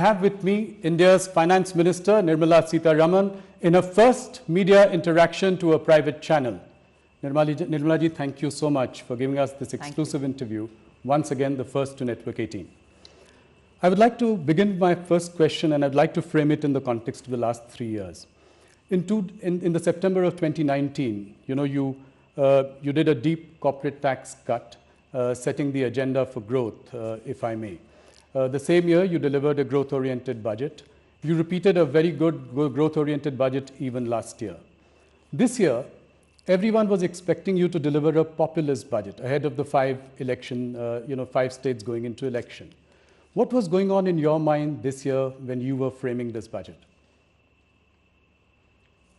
have with me India's Finance Minister Nirmala Sitharaman in a first media interaction to a private channel. Nirmala ji, thank you so much for giving us this exclusive interview. Once again, the first to Network 18. I would like to begin my first question, and I'd like to frame it in the context of the last 3 years. In the September of 2019, you did a deep corporate tax cut, setting the agenda for growth, if I may. The same year, you delivered a growth-oriented budget. You repeated a very good growth-oriented budget even last year. This year, everyone was expecting you to deliver a populist budget ahead of the 5 states going into election. What was going on in your mind this year when you were framing this budget?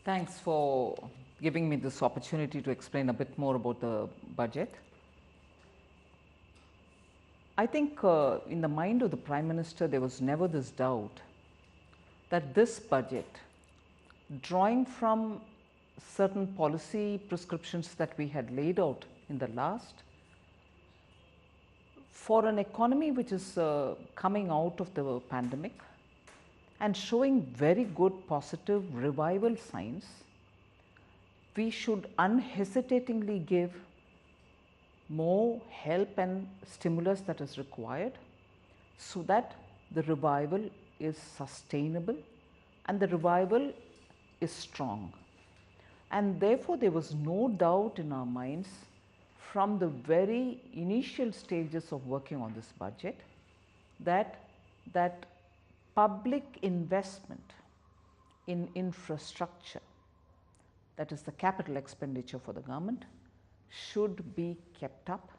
Thanks for giving me this opportunity to explain a bit more about the budget. I think in the mind of the Prime Minister, there was never this doubt that this budget, drawing from certain policy prescriptions that we had laid out in the last, for an economy which is coming out of the pandemic and showing very good positive revival signs, we should unhesitatingly give more help and stimulus that is required so that the revival is sustainable and the revival is strong. And therefore, there was no doubt in our minds from the very initial stages of working on this budget that public investment in infrastructure, that is the capital expenditure for the government, should be kept up.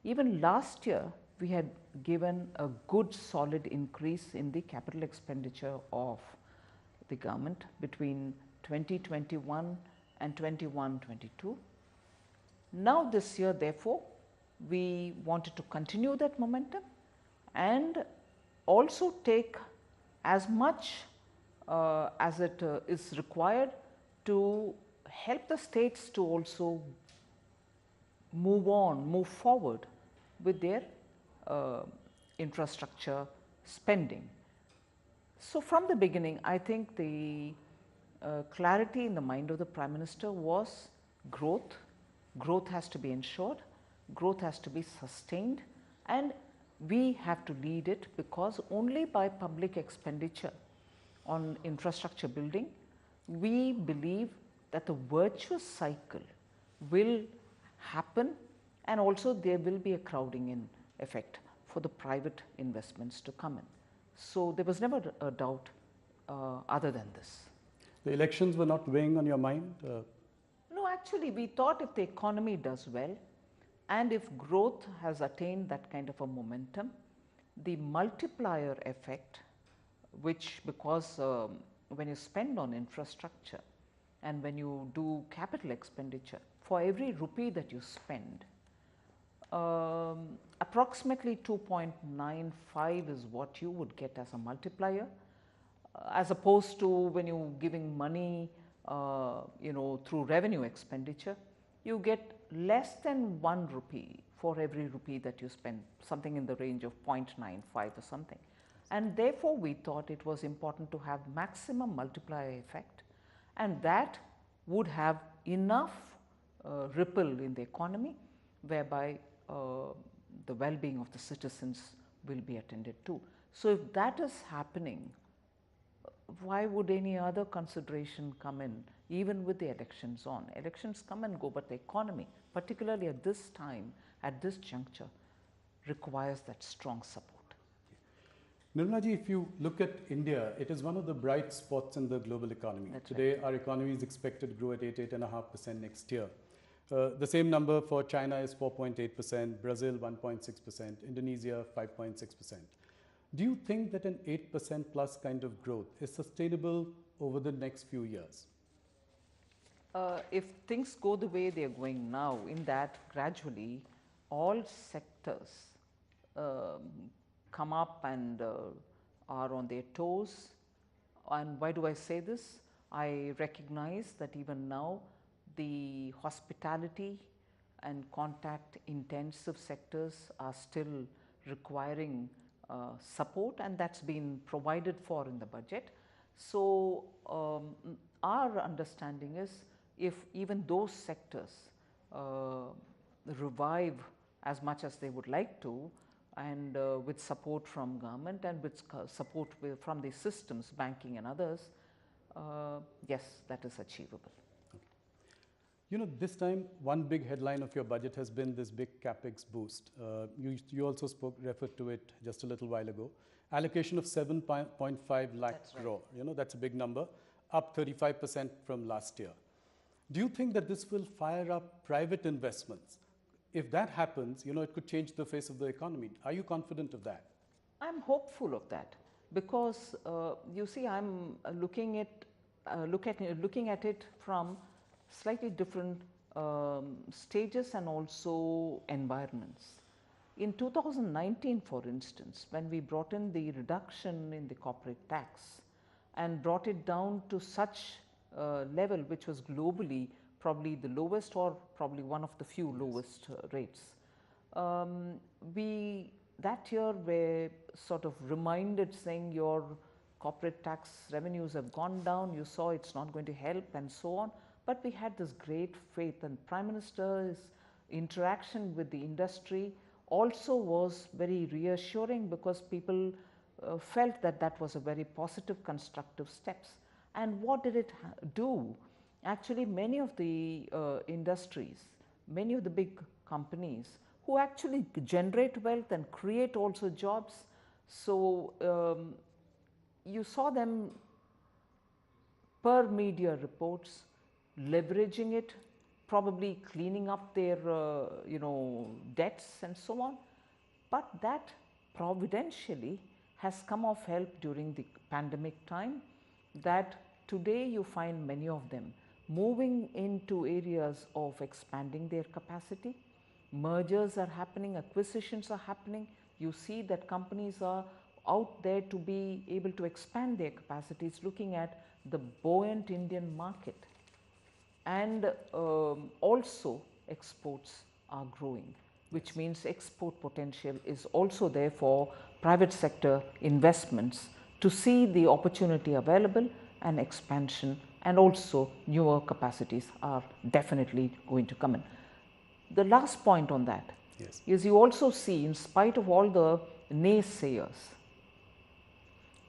Even last year, we had given a good solid increase in the capital expenditure of the government between 2021 and 21-22. Now this year, therefore, we wanted to continue that momentum and also take as much as it is required to help the states to also move forward with their infrastructure spending. So from the beginning, I think the clarity in the mind of the Prime Minister was growth. Growth has to be ensured, growth has to be sustained, and we have to lead it, because only by public expenditure on infrastructure building, we believe that the virtuous cycle will happen, and also there will be a crowding in effect for the private investments to come in. So there was never a doubt other than this. The elections were not weighing on your mind? No, actually we thought if the economy does well and if growth has attained that kind of a momentum, the multiplier effect, which because when you spend on infrastructure and when you do capital expenditure, for every rupee that you spend, approximately 2.95 is what you would get as a multiplier, as opposed to when you are giving money through revenue expenditure, you get less than 1 rupee for every rupee that you spend, something in the range of 0.95 or something. And therefore, we thought it was important to have maximum multiplier effect, and that would have enough ripple in the economy, whereby the well-being of the citizens will be attended to. So if that is happening, why would any other consideration come in, even with the elections on? Elections come and go, but the economy, particularly at this time, at this juncture, requires that strong support. Nirmala ji, if you look at India, it is one of the bright spots in the global economy. That's Today, right. Our economy is expected to grow at 8.5% next year. The same number for China is 4.8%, Brazil 1.6%, Indonesia 5.6%. Do you think that an 8% plus kind of growth is sustainable over the next few years? If things go the way they are going now, in that gradually all sectors come up and are on their toes. And why do I say this? I recognize that even now the hospitality and contact intensive sectors are still requiring support, and that's been provided for in the budget. So, our understanding is if even those sectors revive as much as they would like to, and with support from government and with support from the systems, banking and others, yes, that is achievable. You know, this time one big headline of your budget has been this big capex boost. You also referred to it just a little while ago. Allocation of 7.5 lakh crore. Right. You know, that's a big number, up 35% from last year. Do you think that this will fire up private investments? If that happens, you know, it could change the face of the economy. Are you confident of that? I'm hopeful of that, because you see, I'm looking at it from slightly different stages and also environments. In 2019, for instance, when we brought in the reduction in the corporate tax and brought it down to such level which was globally probably the lowest or probably one of the few lowest rates, we that year were sort of reminded saying your corporate tax revenues have gone down, you saw it's not going to help and so on. But we had this great faith, and Prime Minister's interaction with the industry also was very reassuring, because people felt that that was a very positive, constructive steps. And what did it do? Actually, many of the industries, many of the big companies who actually generate wealth and create also jobs, so you saw them per media reports leveraging it, probably cleaning up their debts and so on. But that providentially has come of help during the pandemic time, that today you find many of them moving into areas of expanding their capacity. Mergers are happening, acquisitions are happening. You see that companies are out there to be able to expand their capacities, looking at the buoyant Indian market. And also exports are growing, which means export potential is also there for private sector investments to see the opportunity available, and expansion and also newer capacities are definitely going to come in. The last point on that is you also see, in spite of all the naysayers,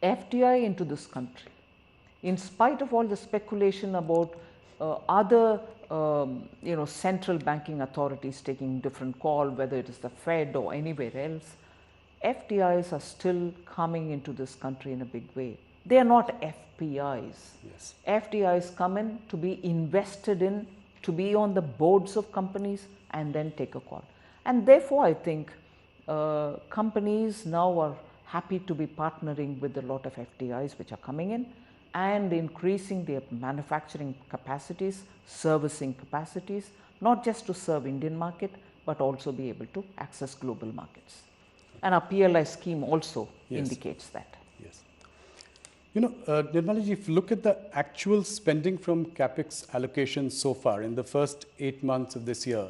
FDI into this country, in spite of all the speculation about other central banking authorities taking different call, whether it is the Fed or anywhere else, FDIs are still coming into this country in a big way. They are not FPIs. Yes. FDIs come in to be invested in, to be on the boards of companies and then take a call. And therefore, I think companies now are happy to be partnering with a lot of FDIs which are coming in, and increasing their manufacturing capacities, servicing capacities, not just to serve Indian market, but also be able to access global markets. And our PLI scheme also indicates that. Yes. You know, Nirmala ji, if you look at the actual spending from capex allocation so far in the first 8 months of this year,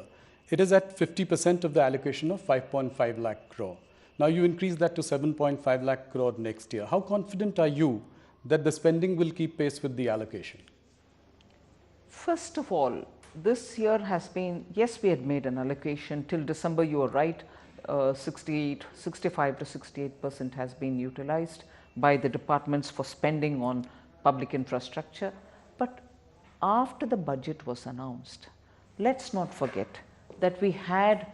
it is at 50% of the allocation of 5.5 lakh crore. Now you increase that to 7.5 lakh crore next year. How confident are you that the spending will keep pace with the allocation? First of all, this year has been, yes, we had made an allocation till December, you are right, 65 to 68% has been utilized by the departments for spending on public infrastructure. But after the budget was announced, let's not forget that we had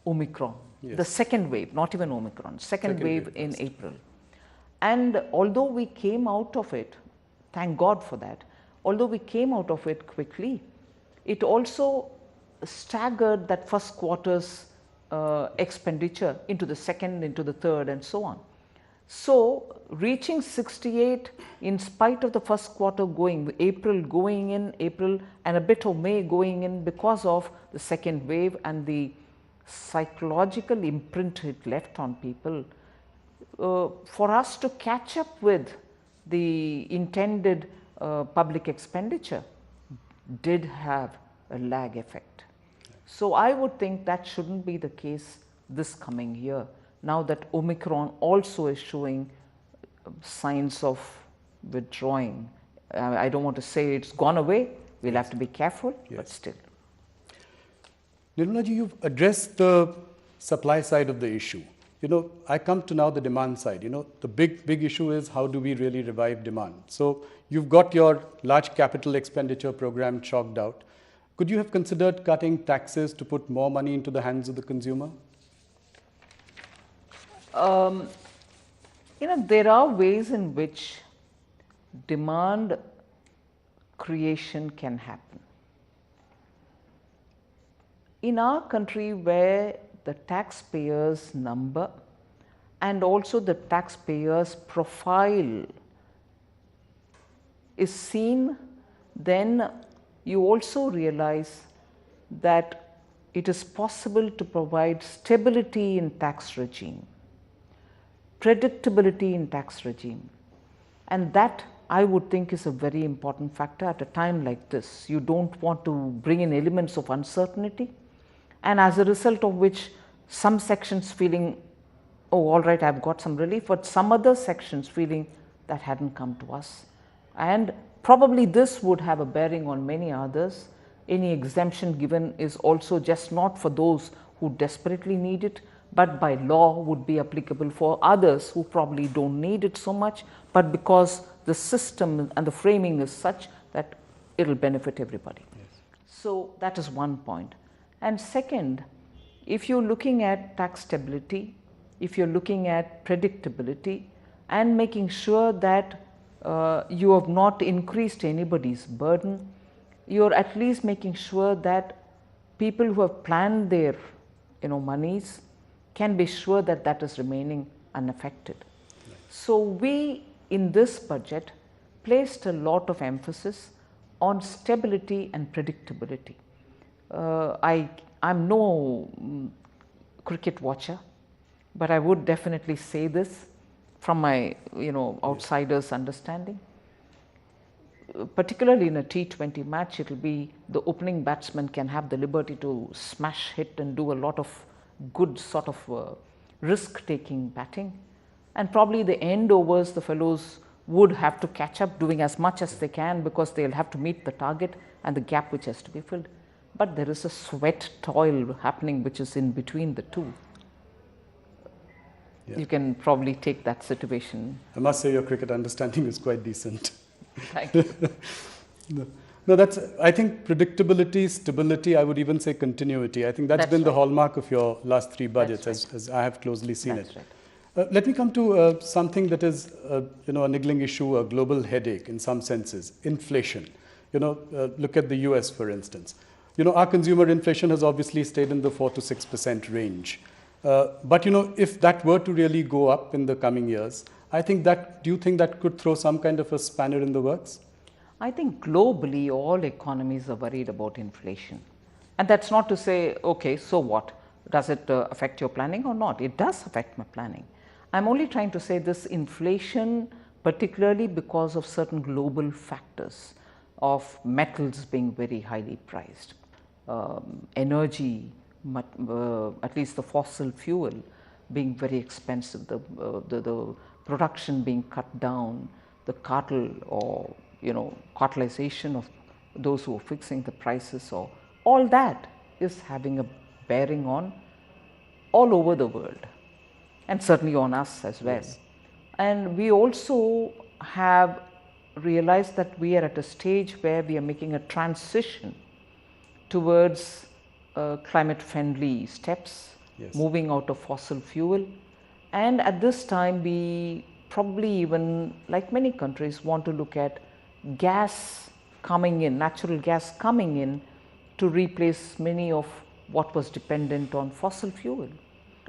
Omicron, the second wave, not even Omicron, second wave in April. And although we came out of it, thank God for that, although we came out of it quickly, it also staggered that first quarter's expenditure into the second, into the third, and so on. So reaching 68 in spite of the first quarter April going in, April and a bit of May going in because of the second wave and the psychological imprint it left on people, for us to catch up with the intended public expenditure did have a lag effect. So I would think that shouldn't be the case this coming year. now that Omicron also is showing signs of withdrawing. I don't want to say it's gone away, we'll have to be careful, but still. Nirmala ji, you've addressed the supply side of the issue. I come to now the demand side. The big issue is how do we really revive demand? So you've got your large capital expenditure program chalked out. Could you have considered cutting taxes to put more money into the hands of the consumer? There are ways in which demand creation can happen. In our country, where the taxpayers' number and also the taxpayers' profile is seen, then you also realize that it is possible to provide stability in tax regime, predictability in tax regime, and that I would think is a very important factor at a time like this. You don't want to bring in elements of uncertainty, and as a result of which some sections feeling, oh, all right, I've got some relief, but some other sections feeling that hadn't come to us. And probably this would have a bearing on many others. Any exemption given is also just not for those who desperately need it, but by law would be applicable for others who probably don't need it so much, but because the system and the framing is such that it will benefit everybody. Yes. So that is one point. And second, if you're looking at tax stability, if you're looking at predictability and making sure that you have not increased anybody's burden, you're at least making sure that people who have planned their monies can be sure that that is remaining unaffected. Right. So we in this budget placed a lot of emphasis on stability and predictability. I'm no cricket watcher, but I would definitely say this from my outsider's understanding. Particularly in a T20 match, it will be the opening batsman can have the liberty to smash hit and do a lot of good sort of risk-taking batting, and probably the end overs the fellows would have to catch up doing as much as they can because they'll have to meet the target and the gap which has to be filled. But there is a sweat toil happening which is in between the two. Yeah. You can probably take that situation. I must say your cricket understanding is quite decent. Thank you. No, I think predictability, stability, I would even say continuity. I think that's been the hallmark of your last three budgets, as I have closely seen it. Right. Let me come to something that is a niggling issue, a global headache in some senses, inflation. Look at the US, for instance. Our consumer inflation has obviously stayed in the 4 to 6% range. But if that were to really go up in the coming years, do you think that could throw some kind of a spanner in the works? I think globally all economies are worried about inflation. And that's not to say, okay, so what? Does it affect your planning or not? It does affect my planning. I'm only trying to say this inflation, particularly because of certain global factors of metals being very highly priced, energy, at least the fossil fuel being very expensive, the production being cut down, the cartel or cartelization of those who are fixing the prices, or all that is having a bearing on all over the world and certainly on us as well. Yes. And we also have realized that we are at a stage where we are making a transition towards climate friendly steps, yes, moving out of fossil fuel, and at this time we probably even, like many countries, want to look at gas coming in, natural gas coming in to replace many of what was dependent on fossil fuel.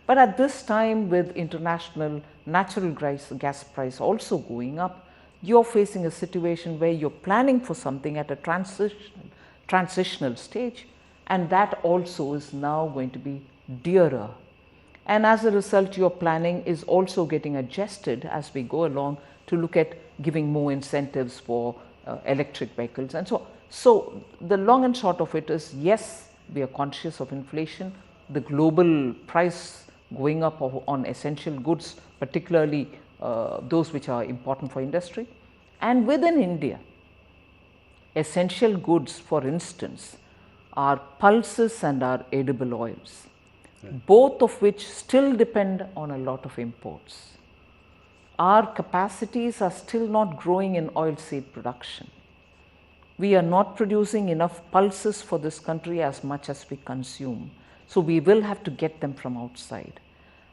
But at this time, with international natural gas price also going up, you're facing a situation where you're planning for something at a transitional stage, and that also is now going to be dearer. And as a result, your planning is also getting adjusted as we go along to look at giving more incentives for electric vehicles and so on. So the long and short of it is, yes, we are conscious of inflation. The global price going up on essential goods, particularly those which are important for industry. And within India, essential goods, for instance, are pulses and are edible oils, both of which still depend on a lot of imports. Our capacities are still not growing in oilseed production. We are not producing enough pulses for this country as much as we consume. So we will have to get them from outside.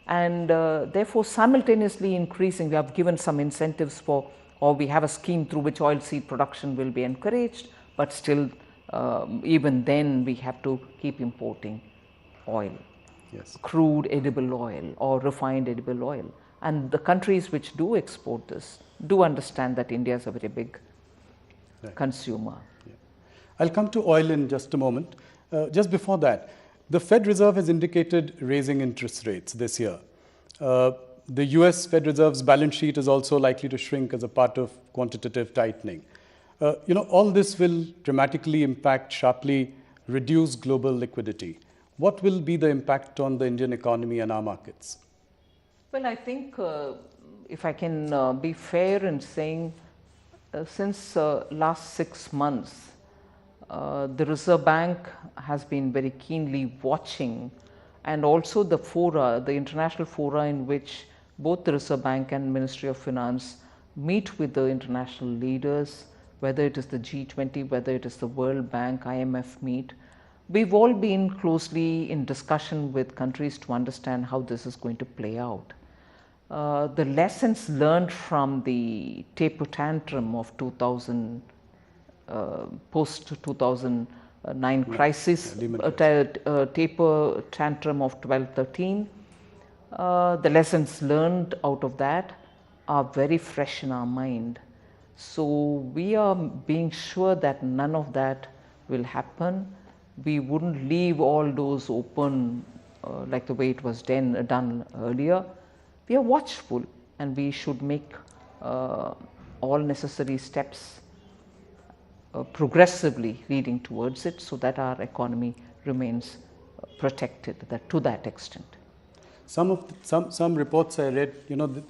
And therefore, simultaneously increasing, we have given some incentives for, or we have a scheme through which oilseed production will be encouraged, but still even then we have to keep importing oil, crude edible oil or refined edible oil. And the countries which do export this do understand that India is a very big consumer. I'll come to oil in just a moment. Just before that, the Fed Reserve has indicated raising interest rates this year. The US Fed Reserve's balance sheet is also likely to shrink as a part of quantitative tightening. All this will dramatically impact, sharply reduce global liquidity. What will be the impact on the Indian economy and our markets? Well, I think if I can be fair in saying, since last 6 months, the Reserve Bank has been very keenly watching, and also the fora, the international fora in which both the Reserve Bank and Ministry of Finance meet with the international leaders, whether it is the G20, whether it is the World Bank, IMF meet. We've all been closely in discussion with countries to understand how this is going to play out. The lessons learned from the taper tantrum of 2000, post-2009 crisis, taper tantrum of 12-13, the lessons learned out of that are very fresh in our mind. So we are being sure that none of that will happen. We wouldn't leave all doors open like the way it was done earlier. We are watchful, and we should make all necessary steps progressively leading towards it, so that our economy remains protected to that extent. Some reports I read,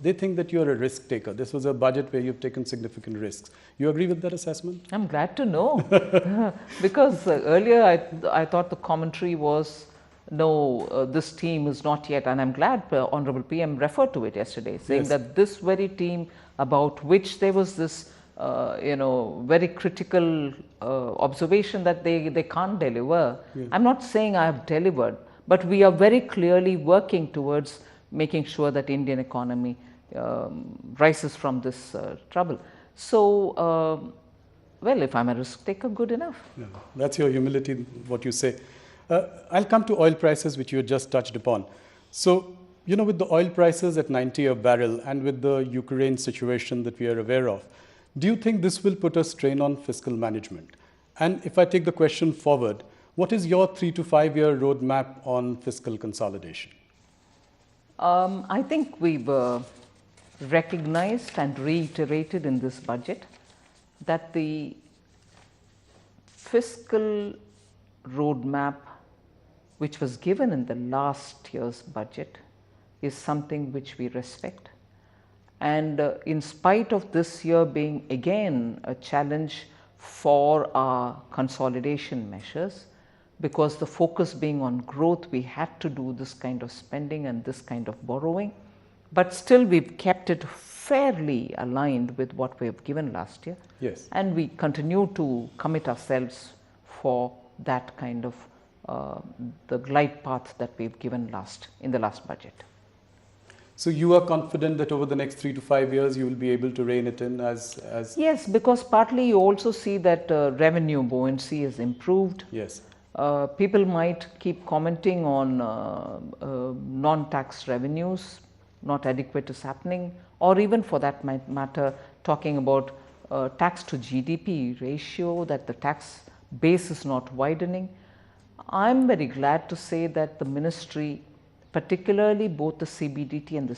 they think that you are a risk taker. This was a budget where you've taken significant risks. You agree with that assessment? I'm glad to know, because earlier I thought the commentary was, no, this team is not yet, and I'm glad Honorable PM referred to it yesterday, saying that this very team about which there was this very critical observation that they can't deliver. I'm not saying I have delivered, but we are very clearly working towards making sure that Indian economy rises from this trouble. So, well, if I'm a risk taker, good enough. Yeah, that's your humility, what you say. I'll come to oil prices, which you just touched upon. So, with the oil prices at 90 a barrel and with the Ukraine situation that we are aware of, do you think this will put a strain on fiscal management? And if I take the question forward, what is your 3 to 5 year roadmap on fiscal consolidation? I think we've recognized and reiterated in this budget that the fiscal roadmap which was given in the last year's budget is something which we respect. And in spite of this year being again a challenge for our consolidation measures, because the focus being on growth, we had to do this kind of spending and this kind of borrowing, but still we've kept it fairly aligned with what we have given last year. Yes. And we continue to commit ourselves for that kind of the glide path that we've given in the last budget. So you are confident that over the next 3 to 5 years you will be able to rein it in as... Yes, because partly you also see that revenue buoyancy has improved. Yes. People might keep commenting on non-tax revenues, not adequate is happening, or even for that matter talking about tax to GDP ratio, that the tax base is not widening. I'm very glad to say that the ministry, particularly both the CBDT and the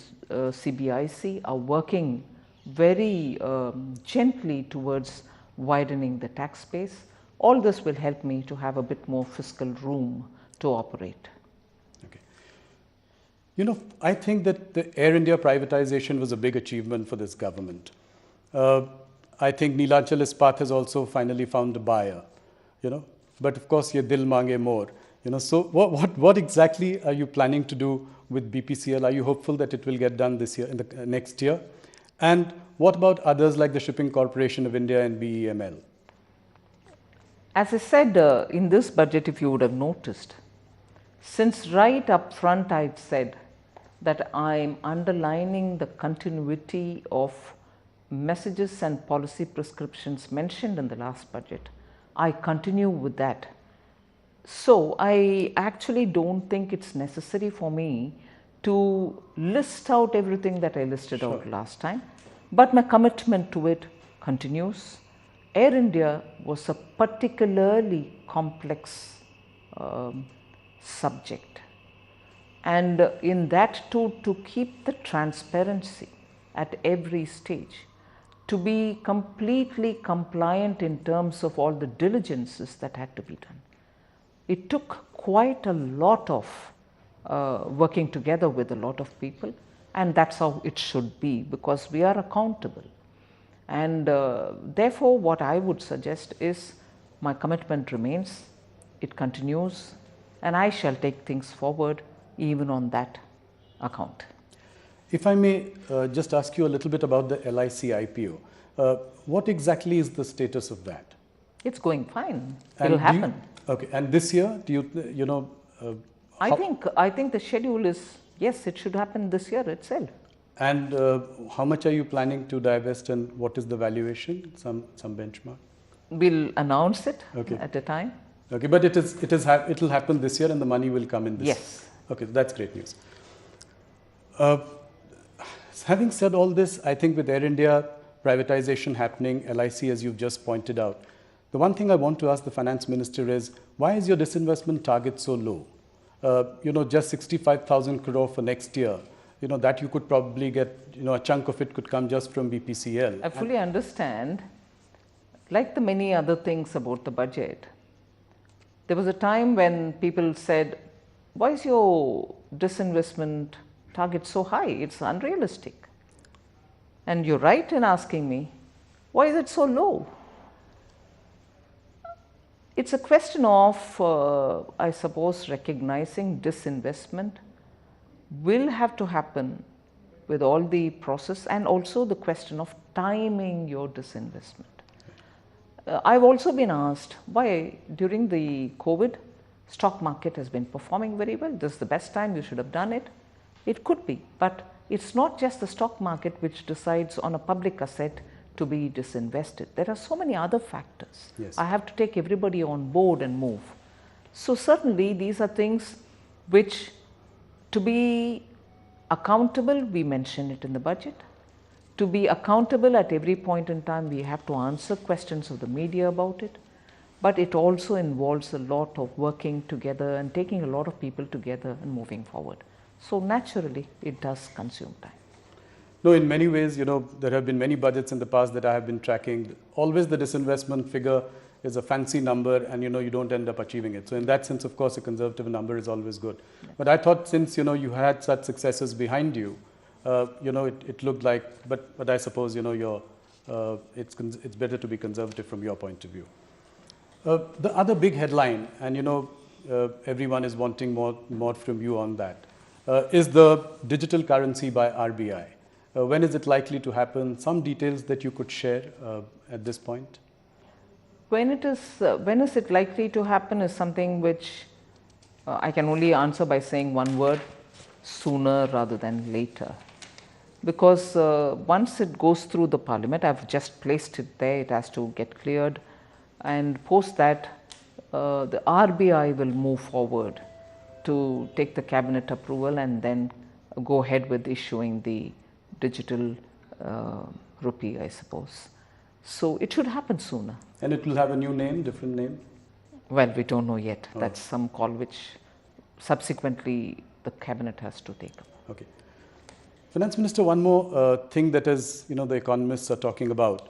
CBIC, are working very gently towards widening the tax base. All this will help me to have a bit more fiscal room to operate. Okay. You know, I think that the Air India privatization was a big achievement for this government. I think Neelachal Ispat has also finally found a buyer, you know. But of course, ye dil mange more. You know, so what exactly are you planning to do with BPCL? Are you hopeful that it will get done this year, in the next year? And what about others like the Shipping Corporation of India and BEML? As I said, in this budget, if you would have noticed, since right up front I've said that I'm underlining the continuity of messages and policy prescriptions mentioned in the last budget. I continue with that. So I actually don't think it's necessary for me to list out everything that I listed out last time, but my commitment to it continues. Air India was a particularly complex subject, and in that too, to keep the transparency at every stage, to be completely compliant in terms of all the diligences that had to be done. It took quite a lot of working together with a lot of people, and that's how it should be, because we are accountable. And therefore, what I would suggest is my commitment remains, it continues, and I shall take things forward even on that account. If I may just ask you a little bit about the LIC IPO. What exactly is the status of that? It's going fine. It will happen. Okay. And this year, do you know? I think the schedule is, yes, it should happen this year itself. And how much are you planning to divest, and what is the valuation? Some benchmark? We'll announce it at a time. Okay, but it will happen this year, and the money will come in this year. Yes. Okay, that's great news. Having said all this, I think with Air India privatization happening, LIC, as you've just pointed out, the one thing I want to ask the finance minister is, why is your disinvestment target so low? You know, just 65,000 crore for next year. You know, that you could probably get, you know, a chunk of it could come just from BPCL. I fully understand. Like the many other things about the budget, there was a time when people said, why is your disinvestment target so high? It's unrealistic. And you're right in asking me, why is it so low? It's a question of, I suppose, recognizing disinvestment will have to happen with all the process, and also the question of timing your disinvestment. I've also been asked why during the COVID, stock market has been performing very well. This is the best time, you should have done it. It could be, but it's not just the stock market which decides on a public asset to be disinvested. There are so many other factors. Yes. I have to take everybody on board and move. So certainly these are things which, to be accountable, we mention it in the budget. To be accountable at every point in time, we have to answer questions of the media about it. But it also involves a lot of working together and taking a lot of people together and moving forward. So naturally, it does consume time. No, in many ways, you know, there have been many budgets in the past that I have been tracking. Always the disinvestment figure is a fancy number, and, you know, you don't end up achieving it. So in that sense, of course, a conservative number is always good. Yeah. But I thought, since, you know, you had such successes behind you, you know, it looked like, but I suppose, you know, it's better to be conservative from your point of view. The other big headline, and, you know, everyone is wanting more from you on that, is the digital currency by RBI. When is it likely to happen? Some details that you could share at this point? When is it likely to happen is something which I can only answer by saying one word: sooner rather than later. Because once it goes through the parliament, I've just placed it there, it has to get cleared, and post that the RBI will move forward to take the cabinet approval and then go ahead with issuing the digital rupee, I suppose. So it should happen sooner. And it will have a new name, different name? Well, we don't know yet. Oh. That's some call which subsequently the cabinet has to take up. Okay. Finance Minister, one more thing that is, you know, the economists are talking about.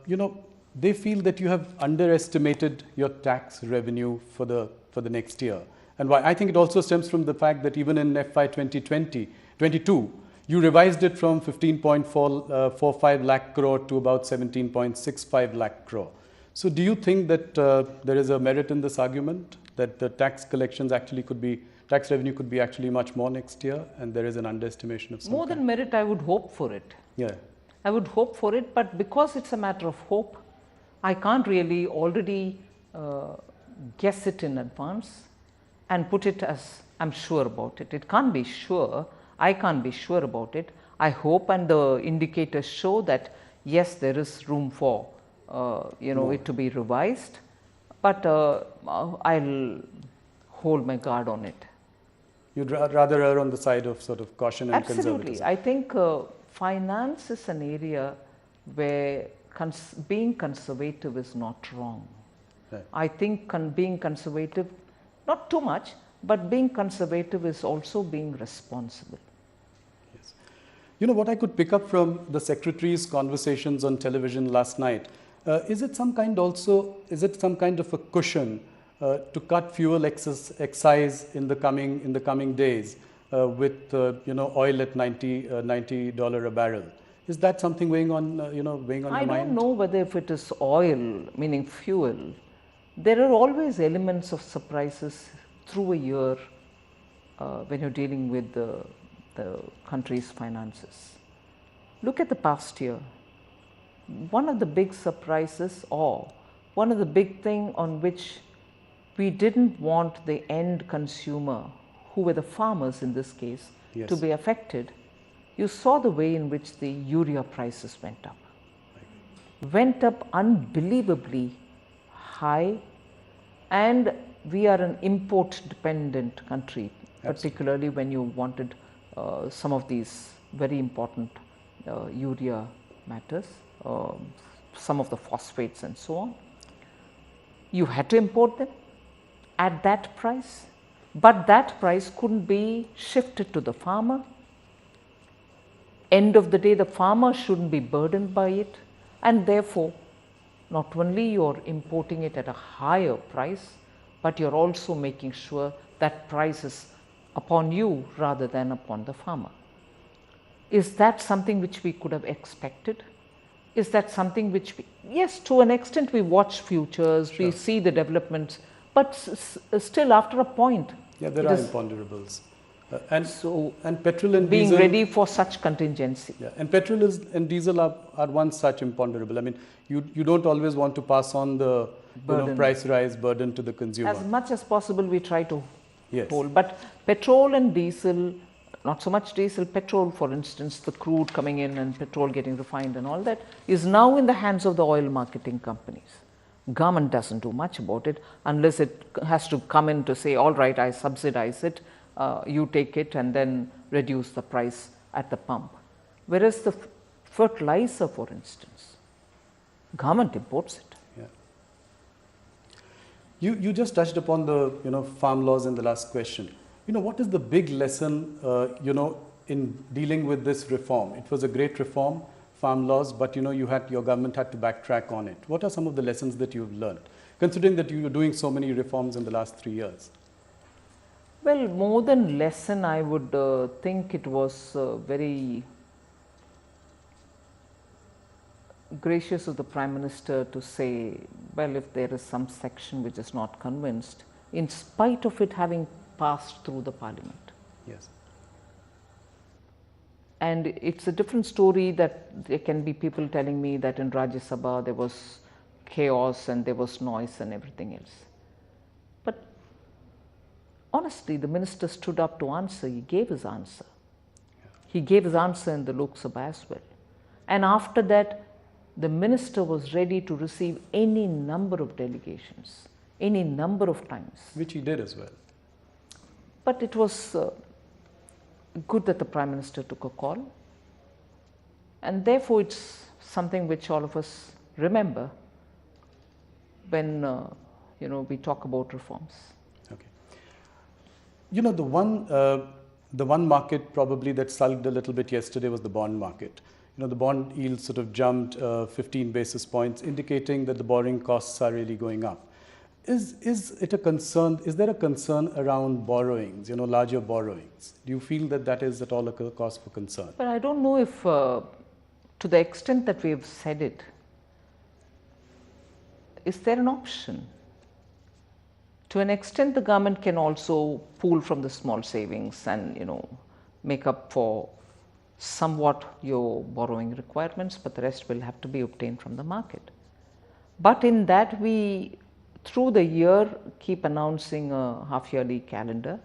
You know, they feel that you have underestimated your tax revenue for the next year. And why? I think it also stems from the fact that even in FY 2022, you revised it from 15.45 lakh crore to about 17.65 lakh crore. So do you think that there is a merit in this argument that the tax collections actually could be, tax revenue could be actually much more next year, and there is an underestimation of some More than merit, I would hope for it. Yeah. I would hope for it, but because it's a matter of hope, I can't really already guess it in advance and put it as I'm sure about it. It can't be sure. I can't be sure about it. I hope, and the indicators show that yes, there is room for it to be revised, but I'll hold my guard on it. You'd rather err on the side of sort of caution and Absolutely. conservatism. I think finance is an area where being conservative is not wrong. Right. I think being conservative, not too much, but being conservative is also being responsible. Yes. You know, what I could pick up from the Secretary's conversations on television last night, is it some kind of a cushion to cut fuel excise in the coming days with oil at $90 a barrel? Is that something weighing on your mind? I don't know whether if it is oil, meaning fuel. There are always elements of surprises through a year when you're dealing with the country's finances. Look at the past year. One of the big surprises, or one of the big thing on which we didn't want the end consumer, who were the farmers in this case, Yes. to be affected. You saw the way in which the urea prices went up. Went up unbelievably high, and we are an import dependent country, particularly when you wanted some of these very important urea matters, some of the phosphates and so on. You had to import them at that price, but that price couldn't be shifted to the farmer. End of the day, the farmer shouldn't be burdened by it, and therefore not only you're importing it at a higher price, but you're also making sure that price is upon you rather than upon the farmer. Is that something which we could have expected? Is that something which yes, to an extent we watch futures, we see the developments, but still after a point. Yeah, there are imponderables. And petrol and being diesel, ready for such contingency. Yeah, and petrol and diesel are one such imponderable. I mean, you don't always want to pass on the price rise burden to the consumer. As much as possible we try to Yes. hold. But petrol and diesel, not so much diesel, petrol for instance, the crude coming in and petrol getting refined and all that is now in the hands of the oil marketing companies. Government doesn't do much about it unless it has to come in to say, all right, I subsidize it, you take it and then reduce the price at the pump. Whereas the fertilizer, for instance, government imports it. Yeah. You just touched upon the farm laws in the last question. What is the big lesson in dealing with this reform? It was a great reform, farm laws, but your government had to backtrack on it. What are some of the lessons that you've learned, considering that you were doing so many reforms in the last 3 years? Well, more than lesson, I would think it was very gracious of the Prime Minister to say, well, if there is some section which is not convinced, in spite of it having passed through the Parliament. Yes. And it's a different story that there can be people telling me that in Rajya Sabha there was chaos and there was noise and everything else. But honestly, the minister stood up to answer. He gave his answer. He gave his answer in the Lok Sabha as well. And after that, the minister was ready to receive any number of delegations, any number of times. Which he did as well. But it was good that the Prime Minister took a call. And therefore, it's something which all of us remember when we talk about reforms. Okay. The one market probably that sulked a little bit yesterday was the bond market. The bond yield sort of jumped 15 basis points, indicating that the borrowing costs are really going up. Is it a concern? Is there a concern around borrowings, larger borrowings? Do you feel that that is at all a cause for concern? But I don't know if, to the extent that we have said it, is there an option? To an extent, the government can also pool from the small savings and, make up for somewhat your borrowing requirements, but the rest will have to be obtained from the market. But in that, we, through the year, keep announcing a half-yearly calendar,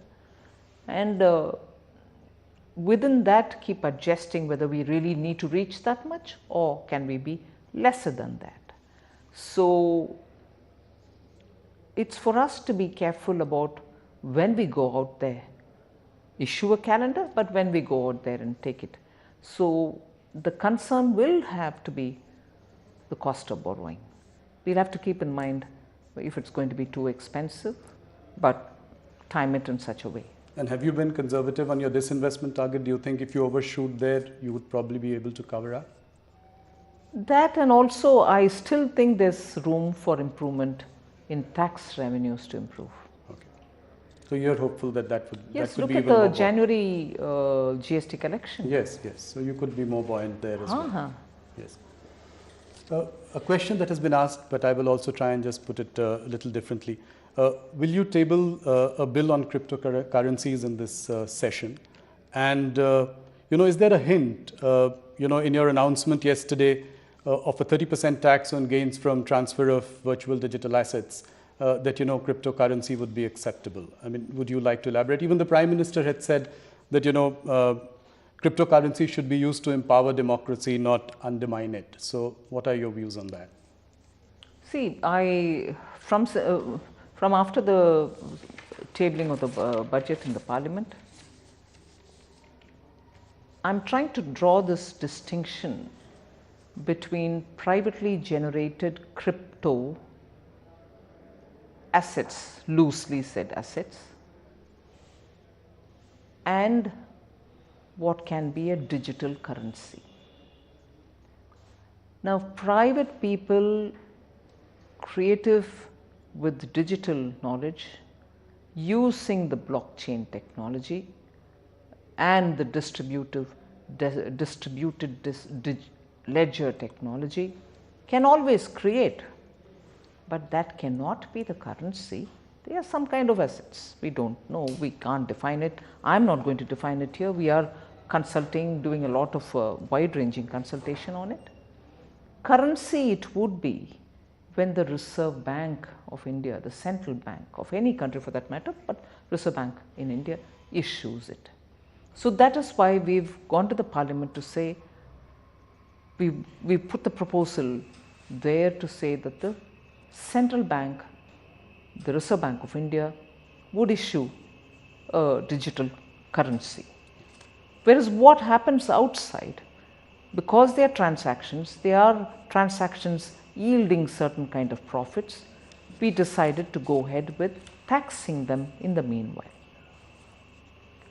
and within that keep adjusting whether we really need to reach that much or can we be lesser than that. So it's for us to be careful about when we go out there, issue a calendar, but when we go out there and take it. So the concern will have to be the cost of borrowing. We'll have to keep in mind if it's going to be too expensive, but time it in such a way. And have you been conservative on your disinvestment target? Do you think if you overshoot there, you would probably be able to cover up? That, and also I still think there's room for improvement in tax revenues to improve. Okay. So you're hopeful that that would Yes, that look be at even the more January GST collection. Yes, yes. So you could be more buoyant there as well. Yes. A question that has been asked, but I will also try and just put it a little differently. Will you table a bill on cryptocurrencies in this session? And, is there a hint, in your announcement yesterday of a 30% tax on gains from transfer of virtual digital assets, that, cryptocurrency would be acceptable? I mean, would you like to elaborate? Even the Prime Minister had said that, cryptocurrency should be used to empower democracy, not undermine it. So what are your views on that? See, from after the tabling of the budget in the Parliament, I'm trying to draw this distinction between privately generated crypto assets, loosely said assets, and what can be a digital currency. Now, private people, creative with digital knowledge, using the blockchain technology and the distributed ledger technology, can always create, but that cannot be the currency. They are some kind of assets. We don't know, we can't define it. I'm not going to define it here. We are consulting, doing a lot of wide-ranging consultation on it. Currency it would be when the Reserve Bank of India, the central bank of any country for that matter, but Reserve Bank in India issues it. So that is why we've gone to the Parliament to say, we put the proposal there to say that the central bank, the Reserve Bank of India, would issue a digital currency. Whereas what happens outside, because they are transactions yielding certain kind of profits, we decided to go ahead with taxing them in the meanwhile.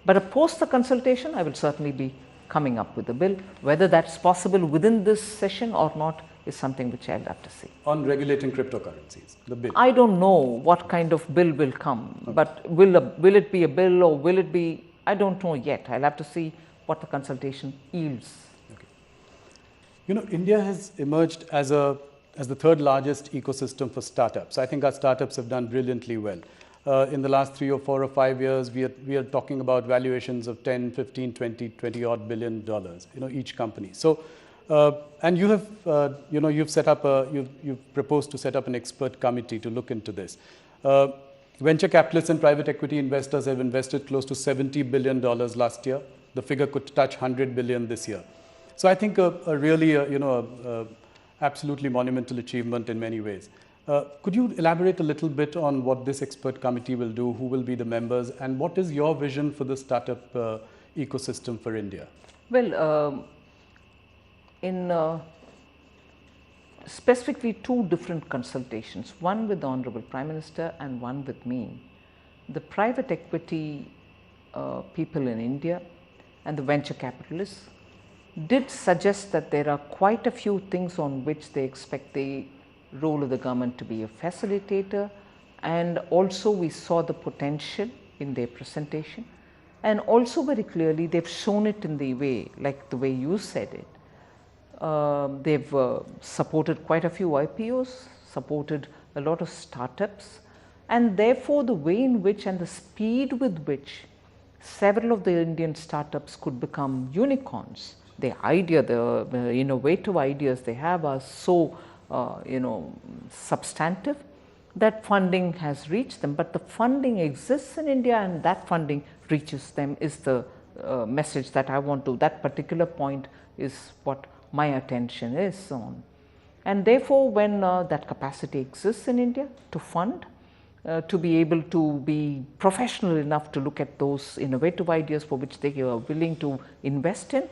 But post the consultation, I will certainly be coming up with a bill. Whether that's possible within this session or not is something which I'll have to see. On regulating cryptocurrencies, the bill? I don't know what kind of bill will come, okay. But will it be a bill or will it be, I don't know yet. I'll have to see what the consultation yields. Okay. India has emerged as the third largest ecosystem for startups. I think our startups have done brilliantly well. In the last 3 or 4 or 5 years, we are talking about valuations of 10, 15, 20 odd $billion, each company. So, and you have, you've set up you've proposed to set up an expert committee to look into this. Venture capitalists and private equity investors have invested close to $70 billion last year. The figure could touch 100 billion this year. So I think a really, absolutely monumental achievement in many ways. Could you elaborate a little bit on what this expert committee will do, who will be the members, and what is your vision for the startup ecosystem for India? Well, in specifically 2 different consultations, one with the Honorable Prime Minister and one with me, the private equity people in India and the venture capitalists did suggest that there are quite a few things on which they expect the role of the government to be a facilitator and also we saw the potential in their presentation, and also very clearly they've shown it in the way, like the way you said it. They've supported quite a few IPOs, supported a lot of startups, and therefore the way in which and the speed with which several of the Indian startups could become unicorns, the idea, the innovative ideas they have are so substantive that funding has reached them. But the funding exists in India, and that funding reaches them is the message that I want to, that particular point is what my attention is on. And therefore, when that capacity exists in India to fund, to be able to be professional enough to look at those innovative ideas for which they are willing to invest in,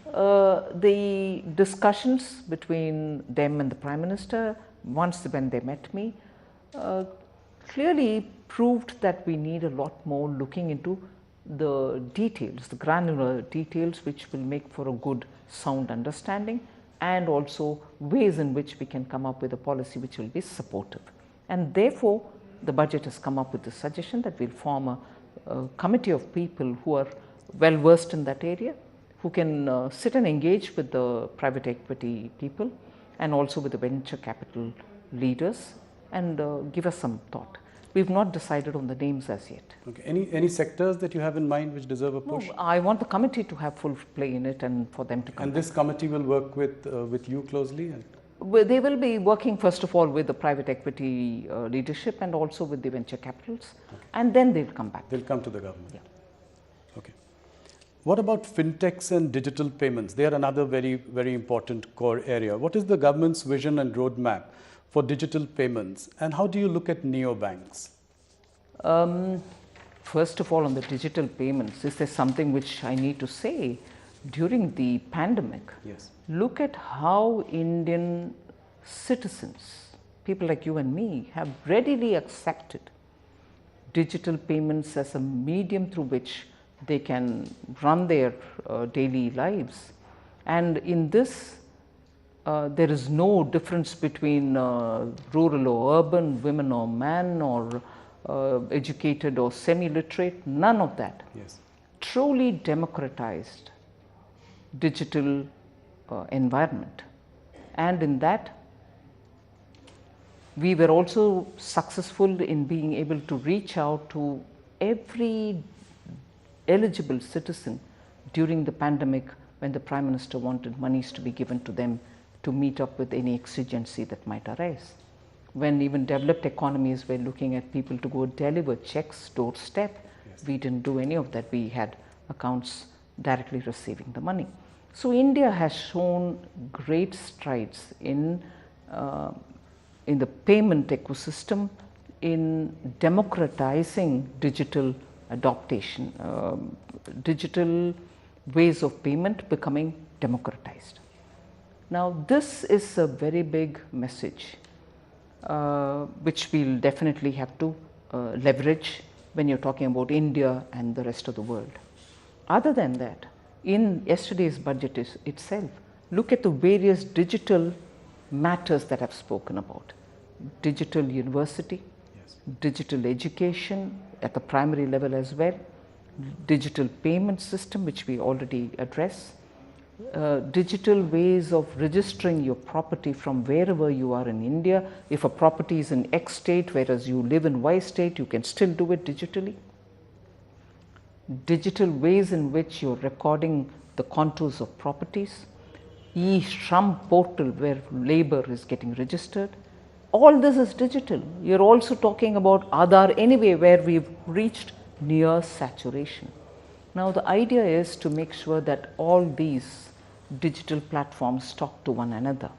the discussions between them and the Prime Minister, when they met me, clearly proved that we need a lot more looking into the details, the granular details, which will make for a good sound understanding, and also ways in which we can come up with a policy which will be supportive. And therefore, the budget has come up with the suggestion that we'll form a committee of people who are well versed in that area, who can sit and engage with the private equity people and also with the venture capital leaders and give us some thought. We've not decided on the names as yet. Okay. Any sectors that you have in mind which deserve a push? No, I want the committee to have full play in it and for them to come. And this committee will work with you closely? They will be working first of all with the private equity leadership and also with the venture capitals, okay. And then they'll come back. They'll come to the government. Yeah. Okay. What about fintechs and digital payments? They are another very, very important core area. What is the government's vision and roadmap for digital payments, and how do you look at neobanks? First of all, on the digital payments, is there something which I need to say? During the pandemic, yes. Look at how Indian citizens, people like you and me, have readily accepted digital payments as a medium through which they can run their daily lives. And in this, there is no difference between rural or urban, women or man, or educated or semi-literate, none of that. Yes. Truly democratized digital environment, and in that we were also successful in being able to reach out to every eligible citizen during the pandemic when the Prime Minister wanted monies to be given to them to meet up with any exigency that might arise. When even developed economies were looking at people to go deliver checks doorstep, yes. We didn't do any of that. We had accounts directly receiving the money. So India has shown great strides in the payment ecosystem, in democratizing digital adoption, digital ways of payment becoming democratized. Now this is a very big message which we'll definitely have to leverage when you're talking about India and the rest of the world. Other than that, in yesterday's budget itself, look at the various digital matters that I've spoken about. Digital university, yes. Digital education at the primary level as well, digital payment system which we already address, digital ways of registering your property from wherever you are in India. If a property is in X state whereas you live in Y state, you can still do it digitally. Digital ways in which you're recording the contours of properties, e-Shram portal where labor is getting registered. All this is digital. You're also talking about Aadhaar anyway, where we've reached near saturation. Now the idea is to make sure that all these digital platforms talk to one another.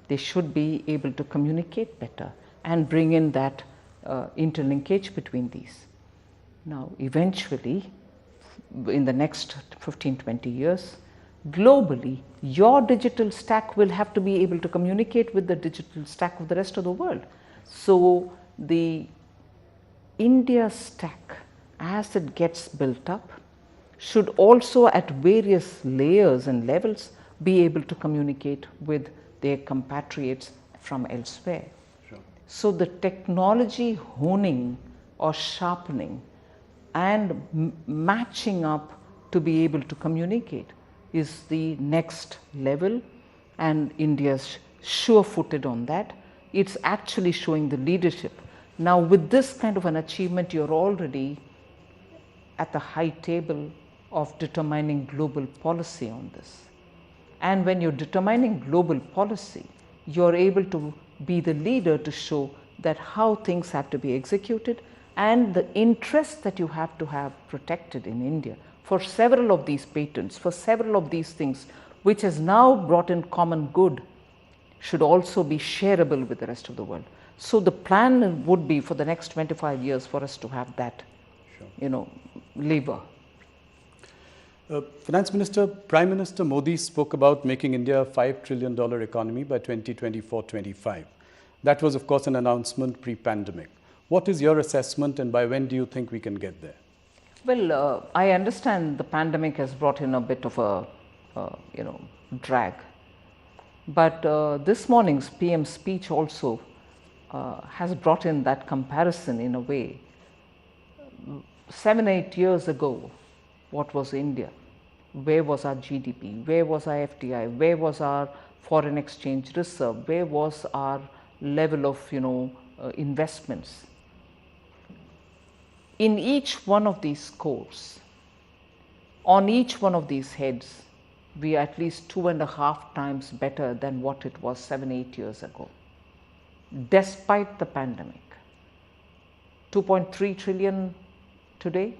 They should be able to communicate better and bring in that interlinkage between these. Now eventually, in the next 15-20 years, globally, your digital stack will have to be able to communicate with the digital stack of the rest of the world. So the India stack, as it gets built up, should also at various layers and levels be able to communicate with their compatriots from elsewhere. Sure. So the technology honing or sharpening and matching up to be able to communicate is the next level, and India's sure-footed on that. It's actually showing the leadership. Now with this kind of an achievement, you're already at the high table of determining global policy on this. And when you're determining global policy, you're able to be the leader to show that how things have to be executed and the interests that you have to have protected in India for several of these patents, for several of these things which has now brought in common good, should also be shareable with the rest of the world. So the plan would be for the next 25 years for us to have that, lever. Finance Minister, Prime Minister Modi spoke about making India a $5 trillion economy by 2024-25. That was, of course, an announcement pre-pandemic. What is your assessment, and by when do you think we can get there? Well, I understand the pandemic has brought in a bit of a, drag. But this morning's PM speech also has brought in that comparison in a way. 7-8 years ago, what was India? Where was our GDP? Where was our FDI? Where was our foreign exchange reserve? Where was our level of, investments? In each one of these scores, on each one of these heads, we are at least 2.5 times better than what it was 7-8 years ago, despite the pandemic. 2.3 trillion today.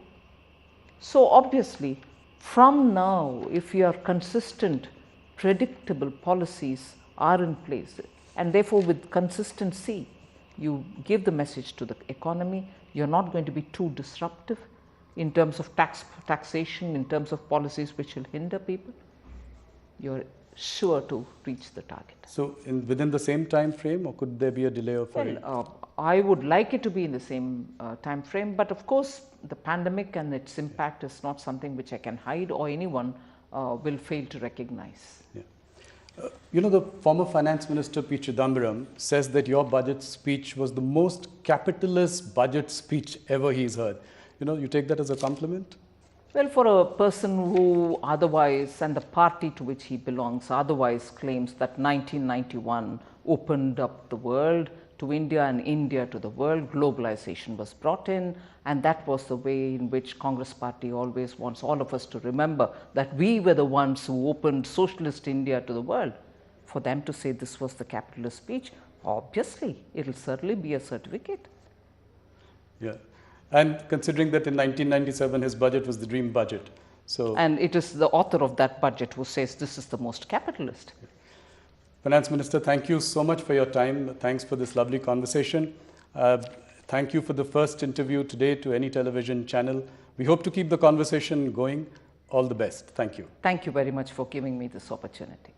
So obviously, from now, if your consistent, predictable policies are in place, and therefore with consistency, you give the message to the economy, you're not going to be too disruptive in terms of taxation, in terms of policies which will hinder people, you're sure to reach the target. So within the same time frame, or could there be a delay of? Well, I would like it to be in the same time frame, but of course the pandemic and its impact is not something which I can hide or anyone will fail to recognize. Yeah. The former Finance Minister P. Chidambaram says that your budget speech was the most capitalist budget speech ever he's heard. You take that as a compliment? Well, for a person who otherwise, and the party to which he belongs, otherwise claims that 1991 opened up the world to India and India to the world, globalization was brought in, and that was the way in which Congress party always wants all of us to remember that we were the ones who opened socialist India to the world. For them to say this was the capitalist speech, obviously it will certainly be a certificate. Yeah. And considering that in 1997 his budget was the dream budget. And it is the author of that budget who says this is the most capitalist. Finance Minister, thank you so much for your time. Thanks for this lovely conversation. Thank you for the first interview today to any television channel. We hope to keep the conversation going. All the best. Thank you. Thank you very much for giving me this opportunity.